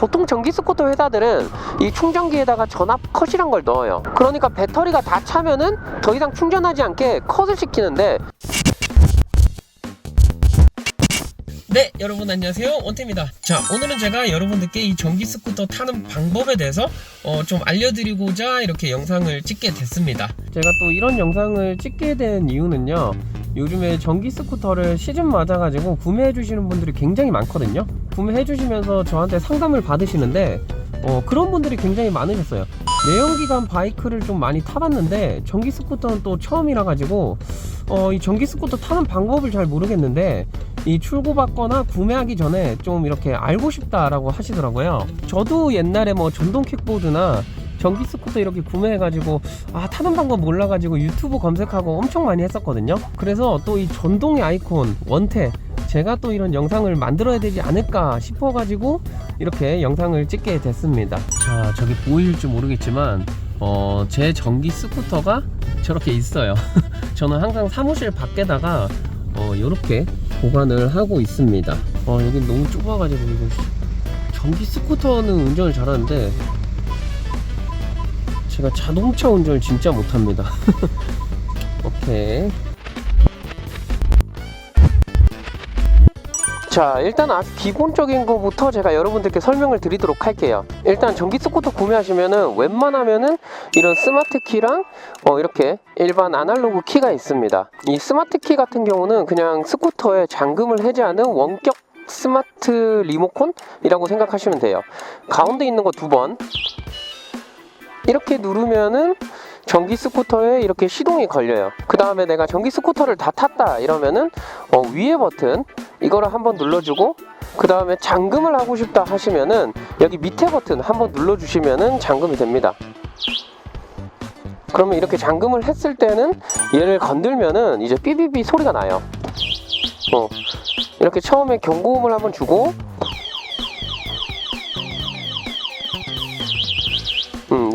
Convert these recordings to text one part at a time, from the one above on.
보통 전기 스쿠터 회사들은 이 충전기에다가 전압 컷이란 걸 넣어요. 그러니까 배터리가 다 차면은 더 이상 충전하지 않게 컷을 시키는데, 네, 여러분 안녕하세요, 원태입니다. 자, 오늘은 제가 여러분들께 이 전기 스쿠터 타는 방법에 대해서 좀 알려드리고자 이렇게 영상을 찍게 됐습니다. 제가 또 이런 영상을 찍게 된 이유는요, 요즘에 전기 스쿠터를 시즌 맞아가지고 구매해 주시는 분들이 굉장히 많거든요. 구매해 주시면서 저한테 상담을 받으시는데 그런 분들이 굉장히 많으셨어요. 내연기관 바이크를 좀 많이 타봤는데 전기 스쿠터는 또 처음이라 가지고 이 전기 스쿠터 타는 방법을 잘 모르겠는데 이 출고받거나 구매하기 전에 좀 이렇게 알고 싶다라고 하시더라고요. 저도 옛날에 뭐 전동 킥보드나 전기 스쿠터 이렇게 구매해가지고 타는 방법 몰라가지고 유튜브 검색하고 엄청 많이 했었거든요. 그래서 또 이 전동의 아이콘 원태, 제가 또 이런 영상을 만들어야 되지 않을까 싶어가지고 이렇게 영상을 찍게 됐습니다. 자, 저기 보일지 모르겠지만 제 전기 스쿠터가 저렇게 있어요. 저는 항상 사무실 밖에다가 이렇게 보관을 하고 있습니다. 여기 너무 좁아가지고 이거 전기 스쿠터는 운전을 잘하는데 제가 자동차 운전을 진짜 못합니다. 오케이. 자, 일단 아주 기본적인 거부터 제가 여러분들께 설명을 드리도록 할게요. 일단 전기 스쿠터 구매하시면은 웬만하면은 이런 스마트 키랑 이렇게 일반 아날로그 키가 있습니다. 이 스마트 키 같은 경우는 그냥 스쿠터의 잠금을 해제하는 원격 스마트 리모컨이라고 생각하시면 돼요. 가운데 있는 거 2번 이렇게 누르면은 전기 스쿠터에 이렇게 시동이 걸려요. 그 다음에 내가 전기 스쿠터를 다 탔다 이러면은 위에 버튼 이거를 한번 눌러주고, 그 다음에 잠금을 하고 싶다 하시면은 여기 밑에 버튼 한번 눌러주시면은 잠금이 됩니다. 그러면 이렇게 잠금을 했을 때는 얘를 건들면은 이제 삐삐삐 소리가 나요. 이렇게 처음에 경고음을 한번 주고,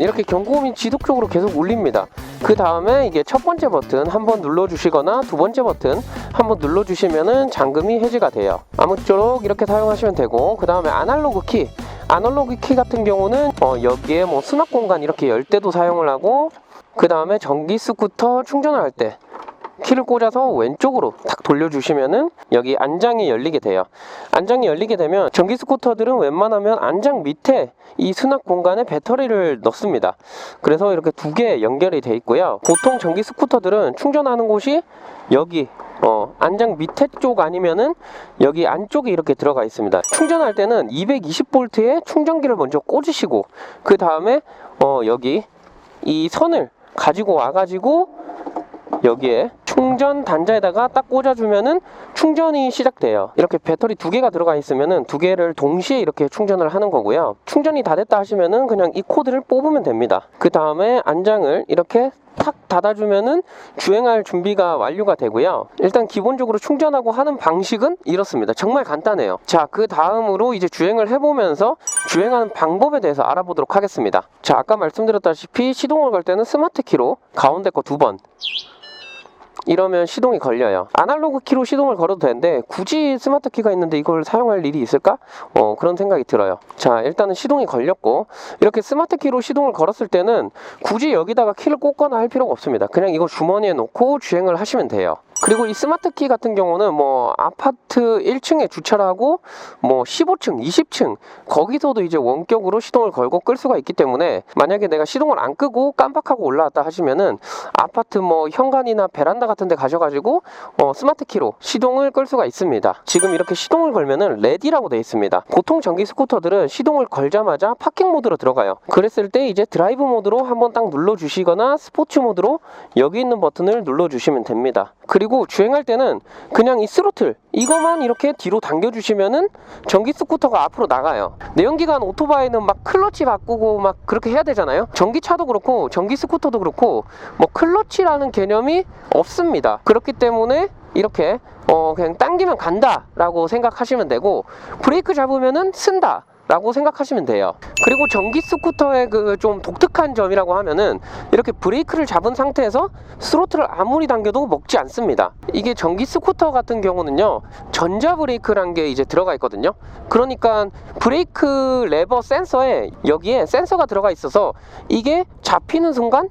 이렇게 경고음이 지속적으로 계속 울립니다. 그 다음에 이게 첫 번째 버튼 한번 눌러주시거나 두 번째 버튼 한번 눌러주시면은 잠금이 해제가 돼요. 아무쪼록 이렇게 사용하시면 되고, 그 다음에 아날로그 키 같은 경우는 여기에 뭐 수납 공간 이렇게 열 때도 사용을 하고, 그 다음에 전기 스쿠터 충전을 할 때 키를 꽂아서 왼쪽으로 탁 돌려주시면은 여기 안장이 열리게 돼요. 안장이 열리게 되면 전기 스쿠터들은 웬만하면 안장 밑에 이 수납 공간에 배터리를 넣습니다. 그래서 이렇게 2개 연결이 돼 있고요. 보통 전기 스쿠터들은 충전하는 곳이 여기 안장 밑에 쪽 아니면은 여기 안쪽에 이렇게 들어가 있습니다. 충전할 때는 220V에 충전기를 먼저 꽂으시고, 그 다음에 여기 이 선을 가지고 와가지고 여기에 충전 단자에다가 딱 꽂아주면은 충전이 시작돼요. 이렇게 배터리 2개가 들어가 있으면은 2개를 동시에 이렇게 충전을 하는 거고요. 충전이 다 됐다 하시면은 그냥 이 코드를 뽑으면 됩니다. 그 다음에 안장을 이렇게 탁 닫아주면은 주행할 준비가 완료가 되고요. 일단 기본적으로 충전하고 하는 방식은 이렇습니다. 정말 간단해요. 자, 그 다음으로 이제 주행을 해보면서 주행하는 방법에 대해서 알아보도록 하겠습니다. 자, 아까 말씀드렸다시피 시동을 걸 때는 스마트 키로 가운데 거 2번 이러면 시동이 걸려요. 아날로그 키로 시동을 걸어도 되는데 굳이 스마트 키가 있는데 이걸 사용할 일이 있을까? 그런 생각이 들어요. 자, 일단은 시동이 걸렸고, 이렇게 스마트 키로 시동을 걸었을 때는 굳이 여기다가 키를 꽂거나 할 필요가 없습니다. 그냥 이거 주머니에 놓고 주행을 하시면 돼요. 그리고 이 스마트 키 같은 경우는 뭐 아파트 1층에 주차를 하고 뭐 15층, 20층 거기서도 이제 원격으로 시동을 걸고 끌 수가 있기 때문에, 만약에 내가 시동을 안 끄고 깜빡하고 올라왔다 하시면은 아파트 뭐 현관이나 베란다 같은 데 가셔가지고 스마트 키로 시동을 끌 수가 있습니다. 지금 이렇게 시동을 걸면은 레디라고 되어 있습니다. 보통 전기 스쿠터들은 시동을 걸자마자 파킹 모드로 들어가요. 그랬을 때 이제 드라이브 모드로 한번 딱 눌러주시거나 스포츠 모드로 여기 있는 버튼을 눌러주시면 됩니다. 그리고 주행할 때는 그냥 이 스로틀 이거만 이렇게 뒤로 당겨주시면은 전기 스쿠터가 앞으로 나가요. 내연기관 오토바이는 막 클러치 바꾸고 막 그렇게 해야 되잖아요. 전기차도 그렇고 전기 스쿠터도 그렇고 뭐 클러치라는 개념이 없습니다. 그렇기 때문에 이렇게 그냥 당기면 간다 라고 생각하시면 되고, 브레이크 잡으면은 쓴다 라고 생각하시면 돼요. 그리고 전기 스쿠터의 그 좀 독특한 점이라고 하면은 이렇게 브레이크를 잡은 상태에서 스로틀을 아무리 당겨도 먹지 않습니다. 이게 전기 스쿠터 같은 경우는요, 전자 브레이크란 게 이제 들어가 있거든요. 그러니까 브레이크 레버 센서에 여기에 센서가 들어가 있어서 이게 잡히는 순간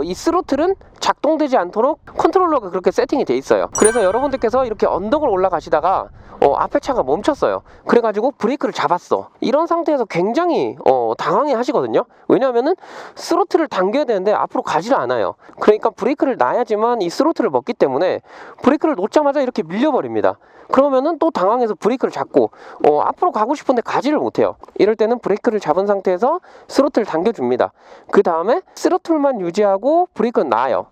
이 스로틀은 작동되지 않도록 컨트롤러가 그렇게 세팅이 돼 있어요. 그래서 여러분들께서 이렇게 언덕을 올라가시다가 앞에 차가 멈췄어요. 그래가지고 브레이크를 잡았어. 이런 상태에서 굉장히 당황해 하시거든요. 왜냐하면은 스로틀을 당겨야 되는데 앞으로 가지를 않아요. 그러니까 브레이크를 놔야지만 이 스로틀을 먹기 때문에 브레이크를 놓자마자 이렇게 밀려버립니다. 그러면은 또 당황해서 브레이크를 잡고 앞으로 가고 싶은데 가지를 못해요. 이럴 때는 브레이크를 잡은 상태에서 스로틀을 당겨줍니다. 그 다음에 스로틀만 유지하고 브레이크는 놔요.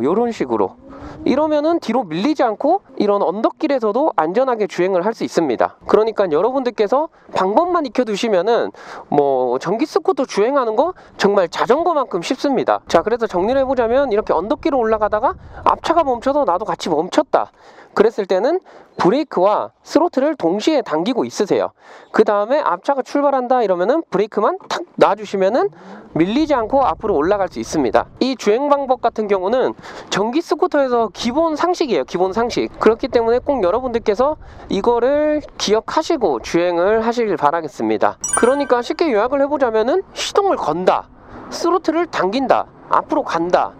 요런 식으로. 이러면은 뒤로 밀리지 않고 이런 언덕길에서도 안전하게 주행을 할 수 있습니다. 그러니까 여러분들께서 방법만 익혀두시면은 뭐 전기 스쿠터 주행하는 거 정말 자전거만큼 쉽습니다. 자, 그래서 정리를 해보자면 이렇게 언덕길을 올라가다가 앞차가 멈춰서 나도 같이 멈췄다. 그랬을 때는 브레이크와 스로틀을 동시에 당기고 있으세요. 그 다음에 앞차가 출발한다 이러면은 브레이크만 탁 놔주시면은 밀리지 않고 앞으로 올라갈 수 있습니다. 이 주행 방법 같은 경우는 전기 스쿠터에서 기본 상식이에요. 기본 상식. 그렇기 때문에 꼭 여러분들께서 이거를 기억하시고 주행을 하시길 바라겠습니다. 그러니까 쉽게 요약을 해보자면은 시동을 건다, 스로틀을 당긴다, 앞으로 간다,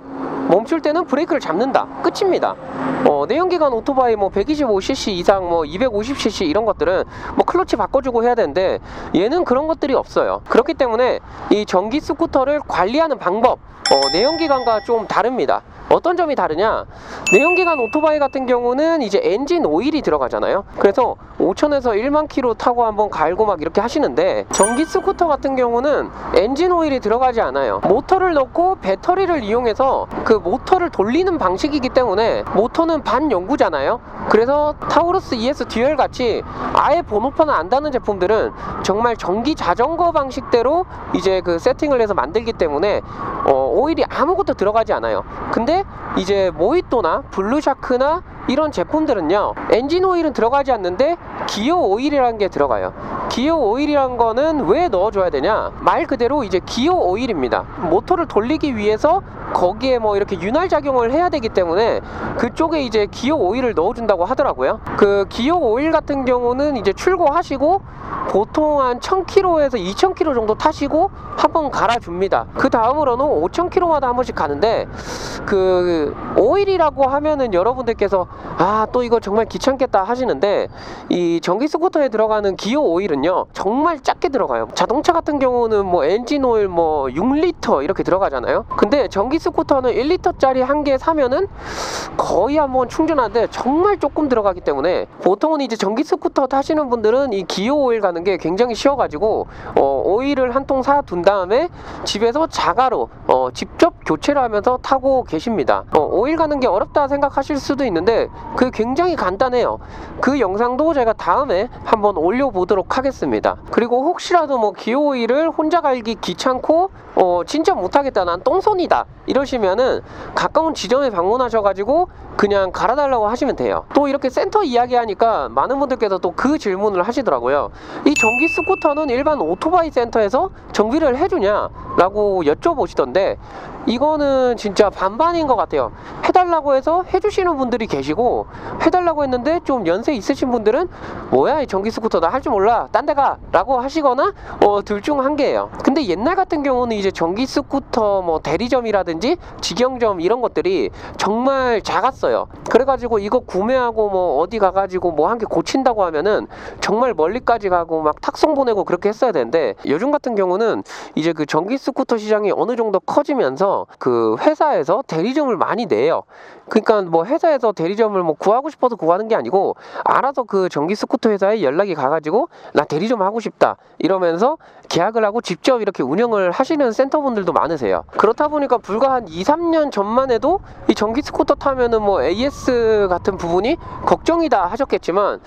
멈출 때는 브레이크를 잡는다. 끝입니다. 내연기관 오토바이 뭐 125cc 이상 뭐 250cc 이런 것들은 뭐 클러치 바꿔주고 해야 되는데 얘는 그런 것들이 없어요. 그렇기 때문에 이 전기 스쿠터를 관리하는 방법 내연기관과 좀 다릅니다. 어떤 점이 다르냐? 내연기관 오토바이 같은 경우는 이제 엔진 오일이 들어가잖아요. 그래서 5,000에서 1만 킬로 타고 한번 갈고 막 이렇게 하시는데 전기 스쿠터 같은 경우는 엔진 오일이 들어가지 않아요. 모터를 넣고 배터리를 이용해서 그 모터를 돌리는 방식이기 때문에 모터는 반영구잖아요. 그래서 타우루스 ES 듀얼 같이 아예 번호판을 안 다는 제품들은 정말 전기 자전거 방식대로 이제 그 세팅을 해서 만들기 때문에 오일이 아무것도 들어가지 않아요. 근데 이제 모히또나 블루샤크나 이런 제품들은요, 엔진 오일은 들어가지 않는데 기어 오일이라는 게 들어가요. 기어 오일이란 거는 왜 넣어줘야 되냐? 말 그대로 이제 기어 오일입니다. 모터를 돌리기 위해서 거기에 뭐 이렇게 윤활 작용을 해야 되기 때문에 그쪽에 이제 기어 오일을 넣어준다고 하더라고요. 그 기어 오일 같은 경우는 이제 출고하시고 보통 한 1000km에서 2000km 정도 타시고 한번 갈아줍니다. 그 다음으로는 5000km마다 한 번씩 가는데 그 오일이라고 하면은 여러분들께서 또 이거 정말 귀찮겠다 하시는데 이 전기 스쿠터에 들어가는 기어 오일은요 정말 작게 들어가요. 자동차 같은 경우는 뭐 엔진 오일 뭐 6리터 이렇게 들어가잖아요. 근데 전기 스쿠터는 1리터짜리 한 개 사면은 거의 한번 충전하는데 정말 조금 들어가기 때문에 보통은 이제 전기 스쿠터 타시는 분들은 이 기어 오일 가는 게 굉장히 쉬워가지고 오일을 한 통 사둔 다음에 집에서 자가로 직접 교체를 하면서 타고 계십니다. 오일 가는 게 어렵다 생각하실 수도 있는데 그게 굉장히 간단해요. 그 영상도 제가 다음에 한번 올려보도록 하겠습니다. 그리고 혹시라도 뭐 기어 오일을 혼자 갈기 귀찮고 진짜 못하겠다, 난 똥손이다 이러시면은 가까운 지점에 방문하셔가지고 그냥 갈아달라고 하시면 돼요. 또 이렇게 센터 이야기하니까 많은 분들께서 또 그 질문을 하시더라고요. 이 전기 스쿠터는 일반 오토바이 센터에서 정비를 해주냐 라고 여쭤보시던데 이거는 진짜 반반인 것 같아요. 해달라고 해서 해주시는 분들이 계시고 해달라고 했는데 좀 연세 있으신 분들은 뭐야 이 전기 스쿠터 나 할 줄 몰라 딴 데 가 라고 하시거나 둘 중 한 개예요. 근데 옛날 같은 경우는 이제 전기 스쿠터 뭐 대리점이라든지 직영점 이런 것들이 정말 작았어요. 그래가지고 이거 구매하고 뭐 어디 가가지고 뭐 한 개 고친다고 하면은 정말 멀리까지 가고 막 탁송 보내고 그렇게 했어야 되는데 요즘 같은 경우는 이제 그 전기 스쿠터 시장이 어느 정도 커지면서 그 회사에서 대리점을 많이 내요. 그러니까 뭐 회사에서 대리점을 뭐 구하고 싶어서 구하는 게 아니고 알아서 그 전기 스쿠터 회사에 연락이 가가지고 나 대리점 하고 싶다 이러면서 계약을 하고 직접 이렇게 운영을 하시는 센터분들도 많으세요. 그렇다 보니까 불과 한 2-3년 전만 해도 이 전기 스쿠터 타면은 뭐 AS 같은 부분이 걱정이다 하셨겠지만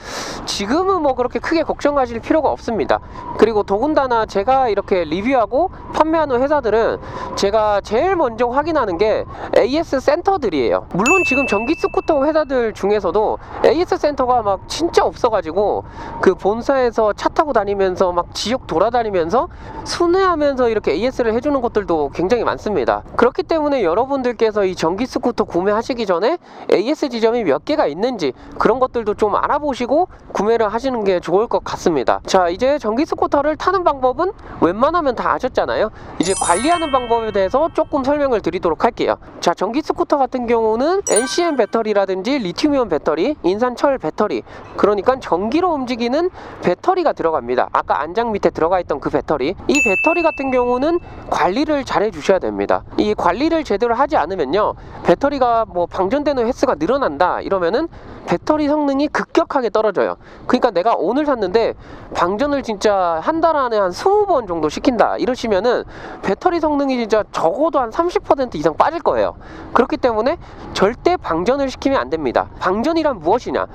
지금은 뭐 그렇게 크게 걱정하실 필요가 없습니다. 그리고 더군다나 제가 이렇게 리뷰하고 판매하는 회사들은 제가 제일 먼저 확인하는 게 AS 센터들이에요. 물론 지금 전기 스쿠터 회사들 중에서도 AS 센터가 막 진짜 없어가지고 그 본사에서 차 타고 다니면서 막 지역 돌아다니면서 순회하면서 이렇게 AS를 해주는 곳들도 굉장히 많습니다. 그렇기 때문에 여러분들께서 이 전기 스쿠터 구매하시기 전에 AS 지점이 몇 개가 있는지 그런 것들도 좀 알아보시고 구매를 하시는 게 좋을 것 같습니다. 자, 이제 전기 스쿠터를 타는 방법은 웬만하면 다 아셨잖아요. 이제 관리하는 방법에 대해서 조금 설명을 드리도록 할게요. 자, 전기 스쿠터 같은 경우는 NCM 배터리라든지 리튬이온 배터리, 인산철 배터리, 그러니까 전기로 움직이는 배터리가 들어갑니다. 아까 안장 밑에 들어가 있던 그 배터리, 이 배터리 같은 경우는 관리를 잘 해주셔야 됩니다. 이 관리를 제대로 하지 않으면요, 배터리가 뭐 방전되는 횟수가 늘어난다 이러면은 배터리 성능이 급격하게 떨어져요. 그러니까 내가 오늘 샀는데 방전을 진짜 한 달 안에 한 20번 정도 시킨다 이러시면은 배터리 성능이 진짜 적어도 한 30% 이상 빠질 거예요. 그렇기 때문에 절대 방전을 시키면 안 됩니다. 방전이란 무엇이냐?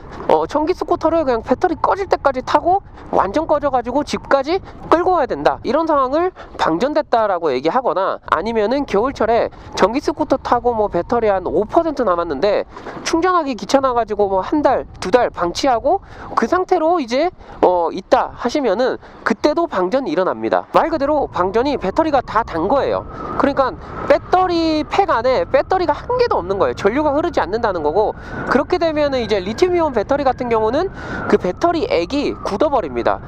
전기 스쿠터를 그냥 배터리 꺼질 때까지 타고 완전 꺼져가지고 집까지 끌고 와야 된다, 이런 상황을 방전됐다라고 얘기하거나, 아니면은 겨울철에 전기 스쿠터 타고 뭐 배터리 한 5% 남았는데 충전하기 귀찮아가지고 뭐 한 달, 두 달 방치하고 그 상태로 이제 있다 하시면은 그때도 방전이 일어납니다. 말 그대로 방전이 배터리가 다 단 거예요. 그러니까 배터리 팩 안에 배터리가 한 개도 없는 거예요. 전류가 흐르지 않는다는 거고, 그렇게 되면은 이제 리튬이온 배터리 같은 경우는 그 배터리 액이 굳어버립니다.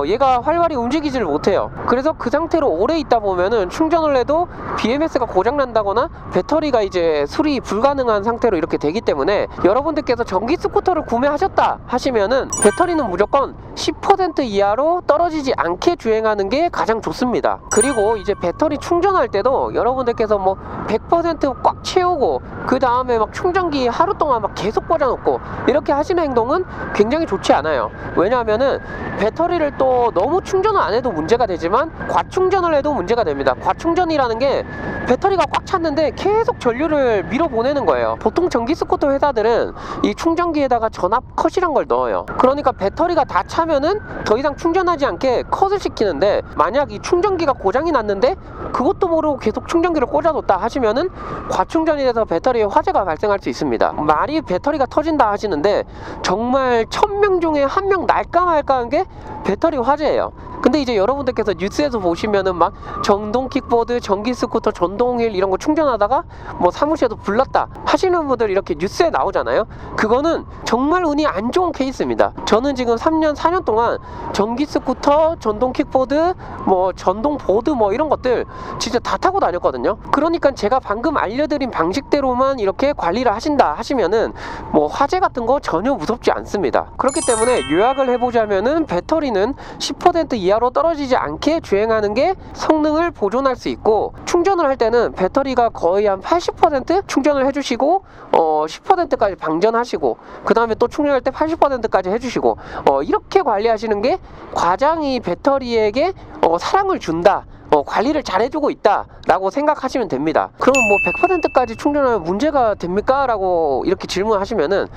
얘가 활발히 움직이지를 못해요. 그래서 그 상태로 오래 있다 보면은 충전을 해도 BMS가 고장난다거나 배터리가 이제 수리 불가능한 상태로 이렇게 되기 때문에, 여러분들께서 전기 스쿠터를 구매하셨다 하시면은 배터리는 무조건 10% 이하로 떨어지지 않게 주행하는 게 가장 좋습니다. 그리고 이제 배터리 충전할 때도 여러분들께서 뭐 100% 꽉 채우고 그 다음에 막 충전기 하루 동안 막 계속 꽂아놓고 이렇게 하시는 행동은 굉장히 좋지 않아요. 왜냐하면은 배터리를 또 너무 충전을 안 해도 문제가 되지만 과충전을 해도 문제가 됩니다. 과충전이라는 게 배터리가 꽉 찼는데 계속 전류를 밀어보내는 거예요. 보통 전기 스쿠터 회사들은 이 충전기에다가 전압 컷이란 걸 넣어요. 그러니까 배터리가 다 차면은 더 이상 충전하지 않게 컷을 시키는데, 만약 이 충전기가 고장이 났는데 그것도 모르고 계속 충전기를 꽂아뒀다 하시면은 과충전이 돼서 배터리에 화재가 발생할 수 있습니다. 말이 배터리가 터진다 하시는데 정말 1000명 중에 1명 날까 말까한 게 배터리 화재예요. 근데 이제 여러분들께서 뉴스에서 보시면은 막 전동 킥보드, 전기 스쿠터, 전동휠 이런 거 충전하다가 뭐 사무실에도 불났다 하시는 분들 이렇게 뉴스에 나오잖아요. 그거는 정말 운이 안 좋은 케이스입니다. 저는 지금 3년, 4년 동안 전기 스쿠터, 전동 킥보드, 뭐 전동 보드 뭐 이런 것들 진짜 다 타고 다녔거든요. 그러니까 제가 방금 알려드린 방식대로만 이렇게 관리를 하신다 하시면은 뭐 화재 같은 거 전혀 무섭지 않습니다. 그렇기 때문에 요약을 해보자면은 배터리는 10% 이하로 떨어지지 않게 주행하는 게 성능을 보존할 수 있고, 충전을 할 때는 배터리가 거의 한 80% 충전을 해주시고 10%까지 방전하시고 그 다음에 또 충전할 때 80%까지 해주시고 이렇게 관리하시는 게 가장 이 배터리에게 사랑을 준다, 관리를 잘 해주고 있다 라고 생각하시면 됩니다. 그러면 뭐 100%까지 충전하면 문제가 됩니까? 라고 이렇게 질문하시면은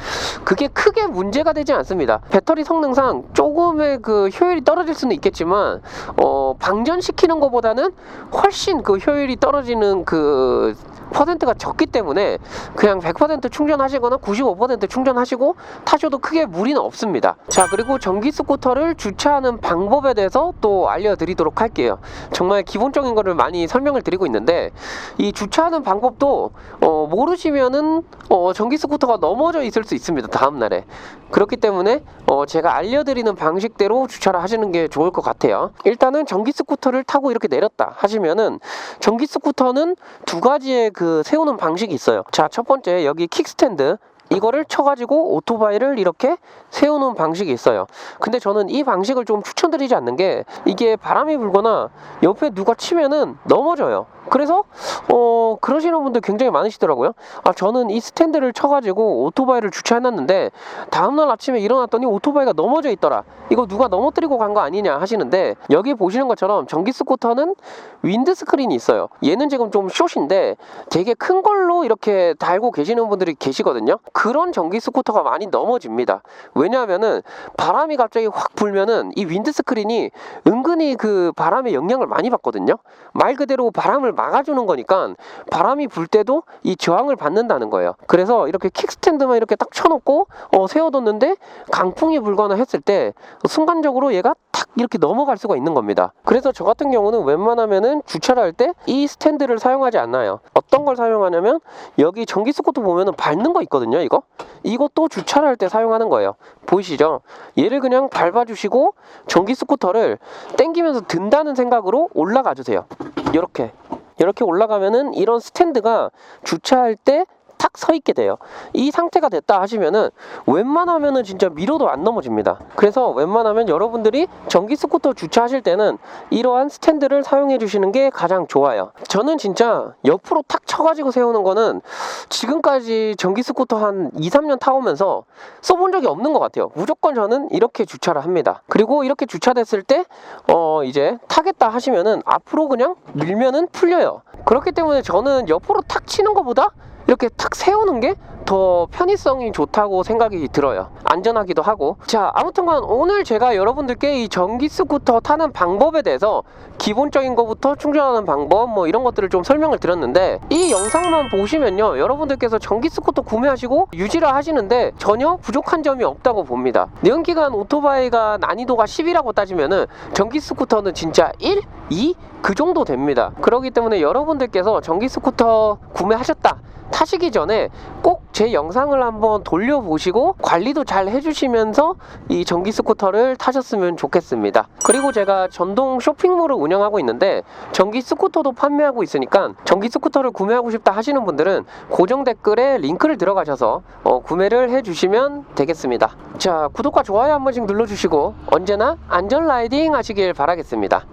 그게 크게 문제가 되지 않습니다. 배터리 성능상 조금의 그 효율이 떨어질 수는 있겠지만 방전시키는 것보다는 훨씬 그 효율이 떨어지는 그 퍼센트가 적기 때문에 그냥 100% 충전하시거나 95% 충전하시고 타셔도 크게 무리는 없습니다. 자, 그리고 전기 스쿠터를 주차하는 방법에 대해서 또 알려드리도록 할게요. 정말 기본적인 거를 많이 설명을 드리고 있는데, 이 주차하는 방법도 모르시면은 전기 스쿠터가 넘어져 있을 수 있습니다, 다음날에. 그렇기 때문에 제가 알려드리는 방식대로 주차를 하시는 게 좋을 것 같아요. 일단은 전기 스쿠터를 타고 이렇게 내렸다 하시면은, 전기 스쿠터는 두 가지의 그 세우는 방식이 있어요. 자, 첫 번째 여기 킥스탠드, 이거를 쳐가지고 오토바이를 이렇게 세우는 방식이 있어요. 근데 저는 이 방식을 좀 추천드리지 않는 게, 이게 바람이 불거나 옆에 누가 치면은 넘어져요. 그래서 그러시는 분들 굉장히 많으시더라고요. 저는 이 스탠드를 쳐가지고 오토바이를 주차해놨는데 다음날 아침에 일어났더니 오토바이가 넘어져 있더라, 이거 누가 넘어뜨리고 간 거 아니냐 하시는데, 여기 보시는 것처럼 전기 스쿠터는 윈드 스크린이 있어요. 얘는 지금 좀 숏인데 되게 큰 걸로 이렇게 달고 계시는 분들이 계시거든요. 그런 전기 스쿠터가 많이 넘어집니다. 왜냐하면은 바람이 갑자기 확 불면은 이 윈드스크린이 은근히 그 바람의 영향을 많이 받거든요. 말 그대로 바람을 막아주는 거니까 바람이 불 때도 이 저항을 받는다는 거예요. 그래서 이렇게 킥스탠드만 이렇게 딱 쳐놓고 세워뒀는데 강풍이 불거나 했을 때 순간적으로 얘가 탁 이렇게 넘어갈 수가 있는 겁니다. 그래서 저 같은 경우는 웬만하면은 주차를 할 때 이 스탠드를 사용하지 않나요. 어떤 걸 사용하냐면 여기 전기 스쿠터 보면은 밟는 거 있거든요. 이것도 주차를 할 때 사용하는 거예요. 보이시죠? 얘를 그냥 밟아주시고 전기 스쿠터를 당기면서 든다는 생각으로 올라가 주세요. 이렇게 올라가면은 이런 스탠드가 주차할 때 탁 서 있게 돼요. 이 상태가 됐다 하시면은 웬만하면은 진짜 밀어도 안 넘어집니다. 그래서 웬만하면 여러분들이 전기 스쿠터 주차하실 때는 이러한 스탠드를 사용해 주시는 게 가장 좋아요. 저는 진짜 옆으로 탁 쳐가지고 세우는 거는 지금까지 전기 스쿠터 한 2, 3년 타오면서 써본 적이 없는 것 같아요. 무조건 저는 이렇게 주차를 합니다. 그리고 이렇게 주차됐을 때 이제 타겠다 하시면은 앞으로 그냥 밀면은 풀려요. 그렇기 때문에 저는 옆으로 탁 치는 것보다 이렇게 탁 세우는 게 더 편의성이 좋다고 생각이 들어요. 안전하기도 하고. 자, 아무튼간 오늘 제가 여러분들께 이 전기 스쿠터 타는 방법에 대해서 기본적인 것부터 충전하는 방법 뭐 이런 것들을 좀 설명을 드렸는데, 이 영상만 보시면요 여러분들께서 전기 스쿠터 구매하시고 유지를 하시는데 전혀 부족한 점이 없다고 봅니다. 내연기관 오토바이가 난이도가 10이라고 따지면은 전기 스쿠터는 진짜 1, 2 그 정도 됩니다. 그렇기 때문에 여러분들께서 전기 스쿠터 구매하셨다 타시기 전에 꼭 제 영상을 한번 돌려보시고 관리도 잘 해주시면서 이 전기 스쿠터를 타셨으면 좋겠습니다. 그리고 제가 전동 쇼핑몰을 운영하고 있는데 전기 스쿠터도 판매하고 있으니까 전기 스쿠터를 구매하고 싶다 하시는 분들은 고정 댓글에 링크를 들어가셔서 구매를 해주시면 되겠습니다. 자, 구독과 좋아요 한 번씩 눌러주시고 언제나 안전 라이딩 하시길 바라겠습니다.